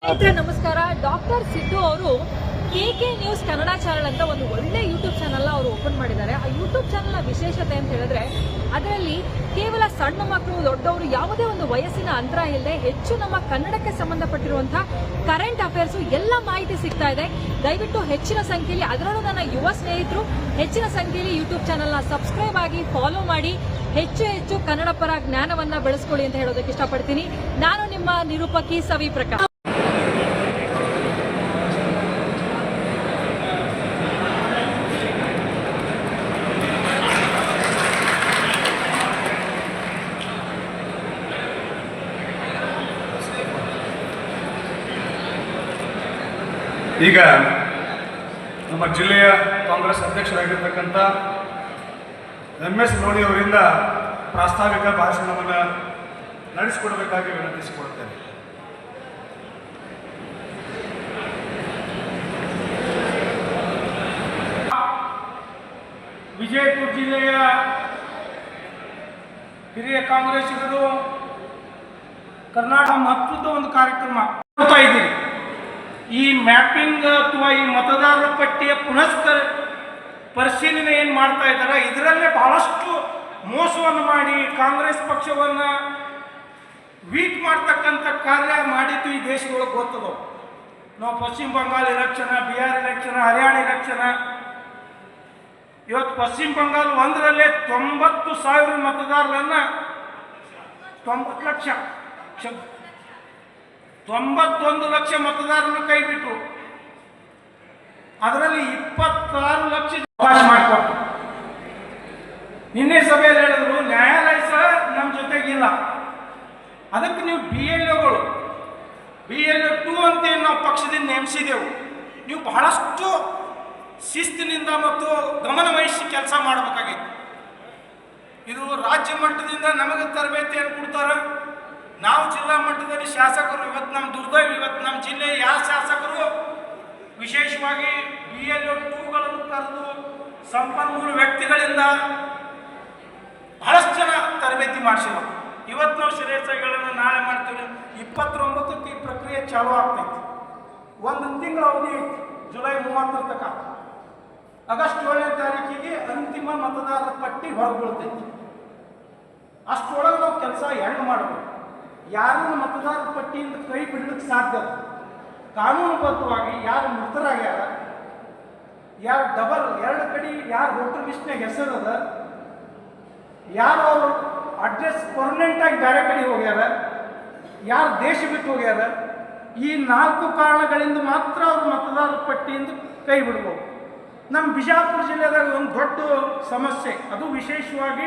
ಸ್ನೇಹಿತರೆ ನಮಸ್ಕಾರ. ಡಾಕ್ಟರ್ ಸಿದ್ದು ಅವರು KK ನ್ಯೂಸ್ ಕನ್ನಡ ಚಾನಲ್ ಅಂತ ಒಂದು ಒಳ್ಳೆ ಯೂಟ್ಯೂಬ್ ಚಾನಲ್ ಅವರು ಓಪನ್ ಮಾಡಿದ್ದಾರೆ. ಆ ಯೂಟ್ಯೂಬ್ ಚಾನಲ್ನ ವಿಶೇಷತೆ ಅಂತ ಹೇಳಿದ್ರೆ ಅದರಲ್ಲಿ ಕೇವಲ ಸಣ್ಣ ಮಕ್ಕಳು ದೊಡ್ಡವರು ಯಾವುದೇ ಒಂದು ವಯಸ್ಸಿನ ಅಂತರ ಇಲ್ಲದೆ ಹೆಚ್ಚು ನಮ್ಮ ಕನ್ನಡಕ್ಕೆ ಸಂಬಂಧಪಟ್ಟಿರುವಂತಹ ಕರೆಂಟ್ ಅಫೇರ್ಸ್ ಎಲ್ಲ ಮಾಹಿತಿ ಸಿಗ್ತಾ ಇದೆ. ದಯವಿಟ್ಟು ಹೆಚ್ಚಿನ ಸಂಖ್ಯೆಯಲ್ಲಿ, ಅದರಲ್ಲೂ ನನ್ನ ಯುವ ಸ್ನೇಹಿತರು ಹೆಚ್ಚಿನ ಸಂಖ್ಯೆಯಲ್ಲಿ ಯೂಟ್ಯೂಬ್ ಚಾನಲ್ನ ಸಬ್ಸ್ಕ್ರೈಬ್ ಆಗಿ ಫಾಲೋ ಮಾಡಿ ಹೆಚ್ಚು ಕನ್ನಡ ಪರ ಜ್ಞಾನವನ್ನ ಬೆಳೆಸ್ಕೊಳ್ಳಿ ಅಂತ ಹೇಳೋದಕ್ಕೆ ಇಷ್ಟಪಡ್ತೀನಿ. ನಾನು ನಿಮ್ಮ ನಿರೂಪಕಿ ಸವಿ ಪ್ರಕಾಶ್. ಈಗ ನಮ್ಮ ಜಿಲ್ಲೆಯ ಕಾಂಗ್ರೆಸ್ ಅಧ್ಯಕ್ಷರಾಗಿರ್ತಕ್ಕಂಥ MS ಲೋಣಿ ಅವರಿಂದ ಪ್ರಾಸ್ತಾವಿಕ ಭಾಷಣವನ್ನು ನಡೆಸಿಕೊಡಬೇಕಾಗಿ ವಿನಂತಿಸಿಕೊಡ್ತೇನೆ. ವಿಜಯಪುರ ಜಿಲ್ಲೆಯ ಹಿರಿಯ ಕಾಂಗ್ರೆಸ್ಸಿಗರು ಕರ್ನಾಟಕ ಮಹತ್ವದ ಒಂದು ಕಾರ್ಯಕ್ರಮ ಮಾಡ್ತಾ ಇದ್ದೀರಿ. ಈ ಮ್ಯಾಪಿಂಗ್ ಅಥವಾ ಈ ಮತದಾರರ ಪಟ್ಟಿಯ ಪರಿಶೀಲನೆ ಏನು ಮಾಡ್ತಾ ಇದ್ದಾರೆ, ಇದರಲ್ಲೇ ಬಹಳಷ್ಟು ಮೋಸವನ್ನು ಮಾಡಿ ಕಾಂಗ್ರೆಸ್ ಪಕ್ಷವನ್ನು ವೀಕ್ ಮಾಡ್ತಕ್ಕಂಥ ಕಾರ್ಯ ಮಾಡಿದ್ದು ಈ ದೇಶದೊಳಗೆ ಗೊತ್ತದವು. ನಾವು Paschima Bangala election, Bihar election, Haryana election, ಇವತ್ತು ಪಶ್ಚಿಮ ಬಂಗಾಳ ಒಂದರಲ್ಲೇ 90,000 ಮತದಾರರನ್ನು 90 ಲಕ್ಷ 91 ಲಕ್ಷ ಮತದಾರರನ್ನು ಕೈ ಬಿಟ್ಟರು. ಅದರಲ್ಲಿ 26 ಲಕ್ಷ ಅವಕಾಶ ಮಾಡಿಕೊಟ್ಟು. ನಿನ್ನೆ ಸಭೆಯಲ್ಲಿ ಹೇಳಿದ್ರು ನ್ಯಾಯಾಲಯ ಸಹ ನಮ್ಮ ಜೊತೆಗಿಲ್ಲ, ಅದಕ್ಕೆ ನೀವು BLOಗಳು BLO 2 ಅಂತ ನಾವು ಪಕ್ಷದಿಂದ ನೇಮಿಸಿದೆವು. ನೀವು ಬಹಳಷ್ಟು ಶಿಸ್ತಿನಿಂದ ಮತ್ತು ಗಮನ ವಹಿಸಿ ಕೆಲಸ ಮಾಡಬೇಕಾಗಿತ್ತು. ಇದು ರಾಜ್ಯ ಮಟ್ಟದಿಂದ ನಮಗೆ ತರಬೇತಿಯನ್ನು ಕೊಡ್ತಾರೆ. ನಾವು ಜಿಲ್ಲಾ ಮಟ್ಟದಲ್ಲಿ ಶಾಸಕರು, ಇವತ್ತು ನಮ್ಮ ದುರ್ದೈವ, ಇವತ್ತು ನಮ್ಮ ಜಿಲ್ಲೆಯ ಯಾವ ಶಾಸಕರು ವಿಶೇಷವಾಗಿ BLO 2ಗಳನ್ನು ಕರೆದು ಸಂಪನ್ಮೂಲ ವ್ಯಕ್ತಿಗಳಿಂದ ಬಹಳಷ್ಟು ಜನ ತರಬೇತಿ ಮಾಡಿಸಿಲ್ಲ. ಇವತ್ತು ನಾವು ಶ್ರೇಯಸ್ಸಗಳನ್ನು ನಾಳೆ ಮಾಡ್ತೀವಿ. 29ಕ್ಕೆ ಈ ಪ್ರಕ್ರಿಯೆ ಚಾಲೂ ಆಗ್ತೈತಿ. ಒಂದು ತಿಂಗಳ ಅವಧಿ ಐತಿ, ಜುಲೈ 30 ತನಕ. ಆಗಸ್ಟ್ 7ನೇ ತಾರೀಕಿಗೆ ಅಂತಿಮ ಮತದಾರರ ಪಟ್ಟಿ ಹೊರಬೀಳ್ತೈತಿ. ಅಷ್ಟರೊಳಗೆ ನಾವು ಕೆಲಸ ಹೆಂಗೆ ಮಾಡಬೇಕು, ಯಾರನ್ನು ಮತದಾರರ ಪಟ್ಟಿಯಿಂದ ಕೈ ಬಿಡಲಿಕ್ಕೆ ಸಾಧ್ಯ, ಕಾನೂನುಬದ್ಧವಾಗಿ ಯಾರು ಮೃತರಾಗ್ಯಾರ, ಯಾರು ಡಬಲ್ 2 ಕಡೆ ಯಾರು ವೋಟರ್ ಲಿಸ್ಟ್ನಾಗ ಹೆಸರದ, ಯಾರು ಅವರು ಅಡ್ರೆಸ್ ಪರ್ಮನೆಂಟಾಗಿ ಬೇರೆ ಕಡೆ ಹೋಗ್ಯಾರ, ಯಾರು ದೇಶ ಬಿಟ್ಟು ಹೋಗ್ಯಾರ, ಈ 4 ಕಾರಣಗಳಿಂದ ಮಾತ್ರ ಅವರು ಮತದಾರರ ಪಟ್ಟಿಯಿಂದ ಕೈ ಬಿಡ್ಬೋದು. ನಮ್ಮ ಬಿಜಾಪುರ ಜಿಲ್ಲೆದಾಗ ಒಂದು ದೊಡ್ಡ ಸಮಸ್ಯೆ, ಅದು ವಿಶೇಷವಾಗಿ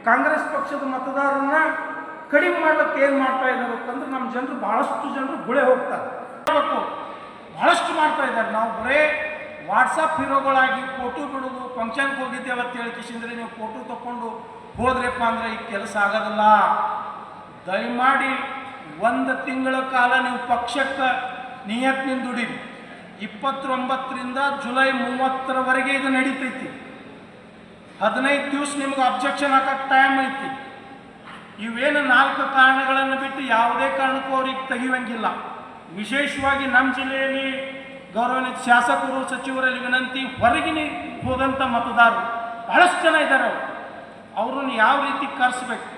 ಕಾಂಗ್ರೆಸ್ ಪಕ್ಷದ ಮತದಾರರನ್ನ ಕಡಿಮೆ ಮಾಡ್ಲಿಕ್ಕೆ ಏನು ಮಾಡ್ತಾ ಇದ್ದಾರೆ ಅಂತಂದ್ರೆ ನಮ್ಮ ಜನರು ಬಹಳಷ್ಟು ಜನರು ಗುಳೆ ಹೋಗ್ತಾರೆ, ಬಹಳಷ್ಟು ಮಾಡ್ತಾ ಇದ್ದಾರೆ. ನಾವು ಬರೇ ವಾಟ್ಸಪ್ ಹೀರೋಗಳಾಗಿ ಫೋಟೋ ಬಿಡೋದು, ಫಂಕ್ಷನ್ಗೆ ಹೋಗಿದ್ದೇವೆ ಅಂತ ಹೇಳಿ ಕಿಶಿಂದ್ರೆ ನೀವು ಫೋಟೋ ತಗೊಂಡು ಹೋದ್ರಪ್ಪ ಅಂದರೆ ಈ ಕೆಲಸ ಆಗೋದಿಲ್ಲ. ದಯಮಾಡಿ 1 ತಿಂಗಳ ಕಾಲ ನೀವು ಪಕ್ಷಕ್ಕೆ ನಿಯತ್ನಿಂದ ದುಡಿರಿ. 29ರಿಂದ ಜುಲೈ 30ರವರೆಗೆ ಇದು ನಡೀತೈತಿ. 15 ದಿವಸ ನಿಮ್ಗೆ ಅಬ್ಜೆಕ್ಷನ್ ಹಾಕಕ್ಕೆ ಟೈಮ್ ಐತಿ. ಇವೇನು 4 ಕಾರಣಗಳನ್ನು ಬಿಟ್ಟು ಯಾವುದೇ ಕಾರಣಕ್ಕೂ ಅವ್ರಿಗೆ ತೆಗೆಯುವಂಗಿಲ್ಲ. ವಿಶೇಷವಾಗಿ ನಮ್ಮ ಜಿಲ್ಲೆಯಲ್ಲಿ ಗೌರವಾನ್ವಿತ ಶಾಸಕರು, ಸಚಿವರಲ್ಲಿ ವಿನಂತಿ, ಹೊರಗಿನ ಹೋದಂಥ ಮತದಾರರು ಬಹಳಷ್ಟು ಜನ ಇದ್ದಾರೆ. ಅವ್ರನ್ನ ಯಾವ ರೀತಿ ಕರೆಸ್ಬೇಕು,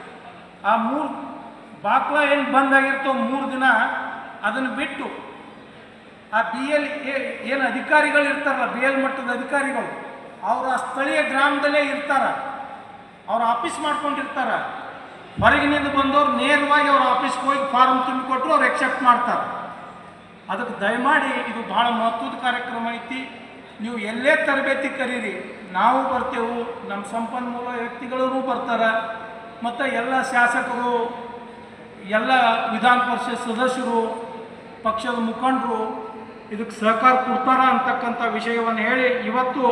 ಆ 3 ಬಾಕ್ಲ ಏನು ಬಂದಾಗಿರ್ತವೆ 3 ದಿನ ಅದನ್ನು ಬಿಟ್ಟು ಆ BL ಏನು ಅಧಿಕಾರಿಗಳು ಇರ್ತಾರಲ್ಲ, BL ಮಟ್ಟದ ಅಧಿಕಾರಿಗಳು, ಅವರು ಆ ಸ್ಥಳೀಯ ಗ್ರಾಮದಲ್ಲೇ ಇರ್ತಾರೆ, ಅವ್ರ ಆಫೀಸ್ ಮಾಡ್ಕೊಂಡಿರ್ತಾರೆ. ಹೊರಗಿನಿಂದ ಬಂದವ್ರು ನೇರವಾಗಿ ಅವ್ರ ಆಫೀಸ್ಗೆ ಹೋಗಿ ಫಾರ್ಮ್ ತುಂಬಿಕೊಟ್ರು ಅವ್ರು ಎಕ್ಸೆಪ್ಟ್ ಮಾಡ್ತಾರೆ. ಅದಕ್ಕೆ ದಯಮಾಡಿ ಇದು ಭಾಳ ಮಹತ್ವದ ಕಾರ್ಯಕ್ರಮ ಐತಿ. ನೀವು ಎಲ್ಲೇ ತರಬೇತಿ ಕರೀರಿ, ನಾವು ಬರ್ತೇವೆ, ನಮ್ಮ ಸಂಪನ್ಮೂಲ ವ್ಯಕ್ತಿಗಳೂ ಬರ್ತಾರೆ, ಮತ್ತು ಎಲ್ಲ ಶಾಸಕರು, ಎಲ್ಲ ವಿಧಾನ ಪರಿಷತ್ ಸದಸ್ಯರು, ಪಕ್ಷದ ಮುಖಂಡರು ಇದಕ್ಕೆ ಸಹಕಾರ ಕೊಡ್ತಾರ ಅಂತಕ್ಕಂಥ ವಿಷಯವನ್ನು ಹೇಳಿ, ಇವತ್ತು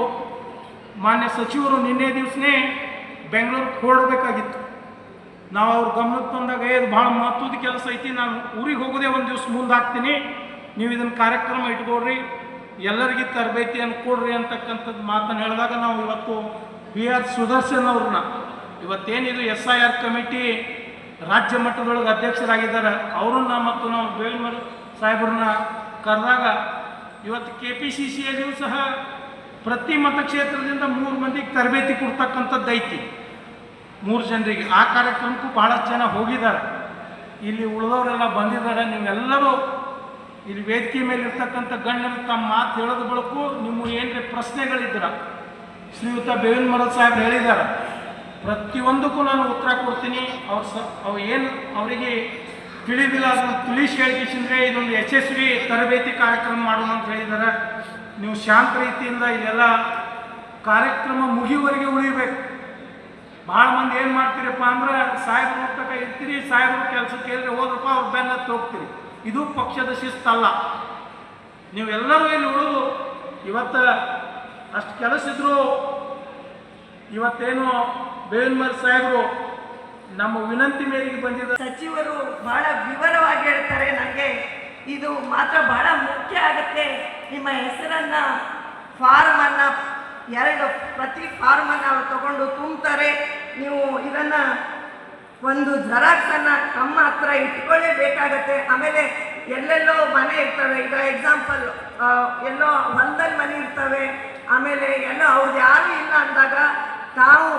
ಮಾನ್ಯ ಸಚಿವರು ನಿನ್ನೆ ದಿವಸನೇ ಬೆಂಗಳೂರಿಗೆ ಹೊರಡಬೇಕಾಗಿತ್ತು. ನಾವು ಅವ್ರ ಗಮನಕ್ಕೆ ಬಂದಾಗ ಇದು ಭಾಳ ಮಹತ್ವದ ಕೆಲಸ ಐತಿ, ನಾನು ಊರಿಗೆ ಹೋಗೋದೇ 1 ದಿವಸ ಮುಂದೆ ಹಾಕ್ತೀನಿ, ನೀವು ಇದನ್ನು ಕಾರ್ಯಕ್ರಮ ಇಟ್ಕೊಡ್ರಿ, ಎಲ್ಲರಿಗೆ ತರಬೇತಿಯನ್ನು ಕೊಡ್ರಿ ಅಂತಕ್ಕಂಥದ್ದು ಮಾತನ್ನು ಹೇಳಿದಾಗ ನಾವು ಇವತ್ತು PR ಸುದರ್ಶನ್ ಅವ್ರನ್ನ ಇವತ್ತೇನಿದು SIR ಕಮಿಟಿ ರಾಜ್ಯ ಮಟ್ಟದೊಳಗೆ ಅಧ್ಯಕ್ಷರಾಗಿದ್ದಾರೆ, ಅವರನ್ನ ಮತ್ತು ನಾವು ಬೇಲ್ಮರು ಸಾಹೇಬ್ರನ್ನ ಕರೆದಾಗ ಇವತ್ತು KPCCಯಲ್ಲಿಯೂ ಸಹ ಪ್ರತಿ ಮತಕ್ಷೇತ್ರದಿಂದ 3 ಮಂದಿಗೆ ತರಬೇತಿ ಕೊಡ್ತಕ್ಕಂಥದ್ದು ಐತಿ, 3 ಜನರಿಗೆ. ಆ ಕಾರ್ಯಕ್ರಮಕ್ಕೂ ಭಾಳಷ್ಟು ಜನ ಹೋಗಿದ್ದಾರೆ. ಇಲ್ಲಿ ಉಳಿದವರೆಲ್ಲ ಬಂದಿದ್ದಾರೆ. ನೀವೆಲ್ಲರೂ ಇಲ್ಲಿ ವೇದಿಕೆ ಮೇಲೆ ಇರ್ತಕ್ಕಂಥ ಗಣ್ಯರು ತಮ್ಮ ಮಾತು ಹೇಳೋದು ಬಳಕು ನಿಮ್ಮ ಏನ್ರಿ ಪ್ರಶ್ನೆಗಳಿದ್ರ ಶ್ರೀಯುತ ಬೇವಿನ ಮರದ ಸಾಹೇಬ್ರು ಹೇಳಿದ್ದಾರೆ, ಪ್ರತಿಯೊಂದಕ್ಕೂ ನಾನು ಉತ್ತರ ಕೊಡ್ತೀನಿ. ಅವು ಏನು ಅವರಿಗೆ ತಿಳಿದಿಲ್ಲ ಅದನ್ನು ತಿಳಿಸಿ ಹೇಳಿಕೆಸಿಂದ್ರೆ ಇದೊಂದು ಯಶಸ್ವಿ ತರಬೇತಿ ಕಾರ್ಯಕ್ರಮ ಮಾಡೋಣ ಅಂತ ಹೇಳಿದ್ದಾರೆ. ನೀವು ಶಾಂತ ರೀತಿಯಿಂದ ಇದೆಲ್ಲ ಕಾರ್ಯಕ್ರಮ ಮುಗಿಯುವವರೆಗೆ ಉಳಿಬೇಕು. ಭಾಳ ಮಂದಿ ಏನು ಮಾಡ್ತೀರಪ್ಪ ಅಂದ್ರೆ ಸಾಹೇಬ್ರು ಹೋಗ್ತಕ್ಕ ಇರ್ತೀರಿ, ಸಾಹೇಬ್ರು ಕೆಲಸಕ್ಕೆ ಹೇಳಿದ್ರೆ ಹೋದ್ರಪ್ಪ ಅವ್ರ ಬೆನ್ನ ಹೋಗ್ತೀರಿ. ಇದು ಪಕ್ಷದ ಶಿಸ್ತಲ್ಲ. ನೀವೆಲ್ಲರೂ ಇಲ್ಲಿ ಉಳಿದು ಇವತ್ತು ಅಷ್ಟು ಕೆಲಸ ಇದ್ರು ಇವತ್ತೇನು ಬೇವಿನ ಮರದ ಸಾಹೇಬರು ನಮ್ಮ ವಿನಂತಿ ಮೇರೆಗೆ ಬಂದಿದ್ದ ಸಚಿವರು ಬಹಳ ವಿವರವಾಗಿ ಹೇಳ್ತಾರೆ. ನನಗೆ ಇದು ಮಾತ್ರ ಬಹಳ ಮುಖ್ಯ ಆಗುತ್ತೆ. ನಿಮ್ಮ ಹೆಸರನ್ನ ಫಾರ್ಮನ್ನು ಪ್ರತಿ ಫಾರ್ಮನ್ನು ಅವ್ರು ತಗೊಂಡು ತುಂಬ್ತಾರೆ. ನೀವು ಇದನ್ನು ಒಂದು ಜೆರಾಕ್ಸನ್ನು ತಮ್ಮ ಹತ್ರ ಇಟ್ಕೊಳ್ಳೇಬೇಕಾಗತ್ತೆ. ಆಮೇಲೆ ಎಲ್ಲೆಲ್ಲೋ ಮನೆ ಇರ್ತವೆ, ಈಗ ಎಕ್ಸಾಂಪಲ್ ಎಲ್ಲೋ ಹೊಲದಲ್ಲಿ ಮನೆ ಇರ್ತವೆ, ಆಮೇಲೆ ಎಲ್ಲೋ ಅವ್ರದ್ದು ಯಾರೂ ಇಲ್ಲ ಅಂದಾಗ ತಾವು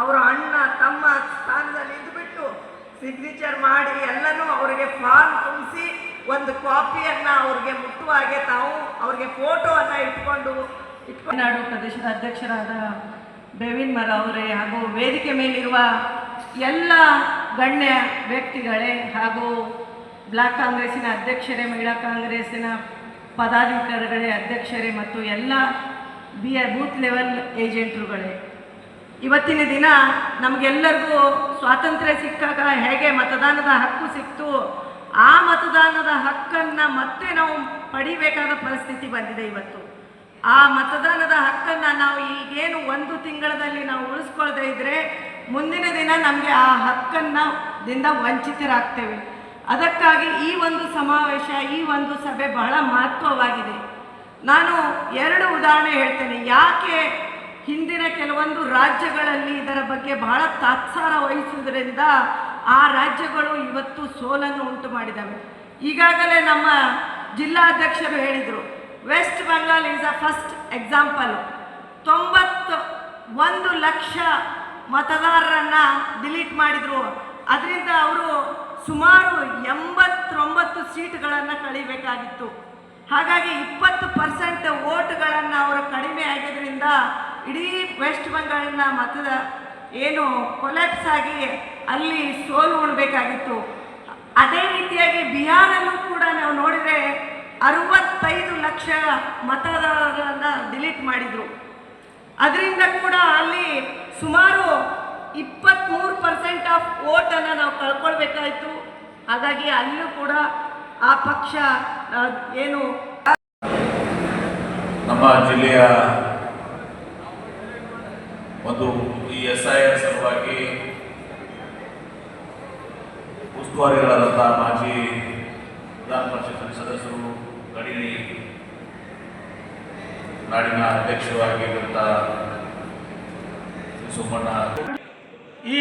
ಅವರ ಅಣ್ಣ ತಮ್ಮ ಸ್ಥಾನದಲ್ಲಿ ಇದ್ದುಬಿಟ್ಟು ಸಿಗ್ನೇಚರ್ ಮಾಡಿ ಎಲ್ಲನೂ ಅವರಿಗೆ ಫಾರ್ಮ್ ತುಂಬಿಸಿ ಒಂದು ಕಾಪಿಯನ್ನು ಅವ್ರಿಗೆ ಮುಟ್ಟುವ ಹಾಗೆ ತಾವು ಅವ್ರಿಗೆ ಫೋಟೋವನ್ನು ಇಟ್ಕೊಂಡು ನಾಡು ಪ್ರದೇಶದ ಅಧ್ಯಕ್ಷರಾದ ಬೇವಿನ ಮರ ಅವರೇ ಹಾಗೂ ವೇದಿಕೆ ಮೇಲಿರುವ ಎಲ್ಲ ಗಣ್ಯ ವ್ಯಕ್ತಿಗಳೇ ಹಾಗೂ ಬ್ಲಾಕ್ ಕಾಂಗ್ರೆಸ್ಸಿನ ಅಧ್ಯಕ್ಷರೇ, ಮಹಿಳಾ ಕಾಂಗ್ರೆಸ್ಸಿನ ಪದಾಧಿಕಾರಿಗಳೇ, ಅಧ್ಯಕ್ಷರೇ ಮತ್ತು ಎಲ್ಲ ಬೂತ್ ಲೆವೆಲ್ ಏಜೆಂಟ್ರುಗಳೇ, ಇವತ್ತಿನ ದಿನ ನಮಗೆಲ್ಲರಿಗೂ ಸ್ವಾತಂತ್ರ್ಯ ಸಿಕ್ಕಾಗ ಹೇಗೆ ಮತದಾನದ ಹಕ್ಕು ಸಿಕ್ತು, ಆ ಮತದಾನದ ಹಕ್ಕನ್ನು ಮತ್ತೆ ನಾವು ಪಡಿಬೇಕಾದ ಪರಿಸ್ಥಿತಿ ಬಂದಿದೆ. ಇವತ್ತು ಆ ಮತದಾನದ ಹಕ್ಕನ್ನು ನಾವು ಈಗೇನು 1 ತಿಂಗಳಲ್ಲಿ ನಾವು ಉಳಿಸ್ಕೊಳ್ದೇ ಇದ್ದರೆ ಮುಂದಿನ ದಿನ ನಮಗೆ ಆ ಹಕ್ಕದಿಂದ ವಂಚಿತರಾಗ್ತೇವೆ. ಅದಕ್ಕಾಗಿ ಈ ಒಂದು ಸಮಾವೇಶ, ಈ ಒಂದು ಸಭೆ ಬಹಳ ಮಹತ್ವವಾಗಿದೆ. ನಾನು 2 ಉದಾಹರಣೆ ಹೇಳ್ತೇನೆ. ಯಾಕೆ ಹಿಂದಿನ ಕೆಲವೊಂದು ರಾಜ್ಯಗಳಲ್ಲಿ ಇದರ ಬಗ್ಗೆ ಬಹಳ ತಾತ್ಸಾರ ವಹಿಸುವುದರಿಂದ ಆ ರಾಜ್ಯಗಳು ಇವತ್ತು ಸೋಲನ್ನು ಉಂಟು ಮಾಡಿದ್ದಾವೆ. ಈಗಾಗಲೇ ನಮ್ಮ ಜಿಲ್ಲಾಧ್ಯಕ್ಷರು ಹೇಳಿದರು, West Bengal is a first example. 91 lakh ಮತದಾರರನ್ನು ಡಿಲೀಟ್ ಮಾಡಿದರು. ಅದರಿಂದ ಅವರು ಸುಮಾರು 89 ಸೀಟ್ಗಳನ್ನು ಕಳಿಬೇಕಾಗಿತ್ತು. ಹಾಗಾಗಿ 20% ವೋಟ್ಗಳನ್ನು ಅವರು ಕಡಿಮೆ ಆಗಿದ್ದರಿಂದ ಇಡೀ ವೆಸ್ಟ್ ಬೆಂಗಾಲಿನ ಮತದ ಏನು ಕೊಲ್ಯಾಪ್ಸ್ ಆಗಿ ಅಲ್ಲಿ ಸೋಲು ಉಣಬೇಕಾಗಿತ್ತು. ಅದೇ ರೀತಿಯಾಗಿ ಬಿಹಾರಲ್ಲೂ ಕೂಡ ನಾವು ನೋಡಿದರೆ 65 ಲಕ್ಷ ಮತದಾರರನ್ನು ಡಿಲೀಟ್ ಮಾಡಿದರು. ಅದರಿಂದ ಕೂಡ ಅಲ್ಲಿ ಸುಮಾರು 23% ಆಫ್ ವೋಟನ್ನು ನಾವು ಕಳ್ಕೊಳ್ಬೇಕಾಯಿತು. ಹಾಗಾಗಿ ಅಲ್ಲೂ ಕೂಡ ಆ ಪಕ್ಷ ಏನು ನಮ್ಮ ಜಿಲ್ಲೆಯ ಒಂದು ಈ SIR ಸಲುವಾಗಿ ಉಸ್ತುವಾರಿಗಳಾದಂಥ ಮಾಜಿ ವಿಧಾನ ಪರಿಷತ್ ಸದಸ್ಯರು, ಗಡಿನಿ ನಾಡಿನ ಅಧ್ಯಕ್ಷರಾಗಿರುವಂಥ ಸೋಮಣ್ಣ, ಈ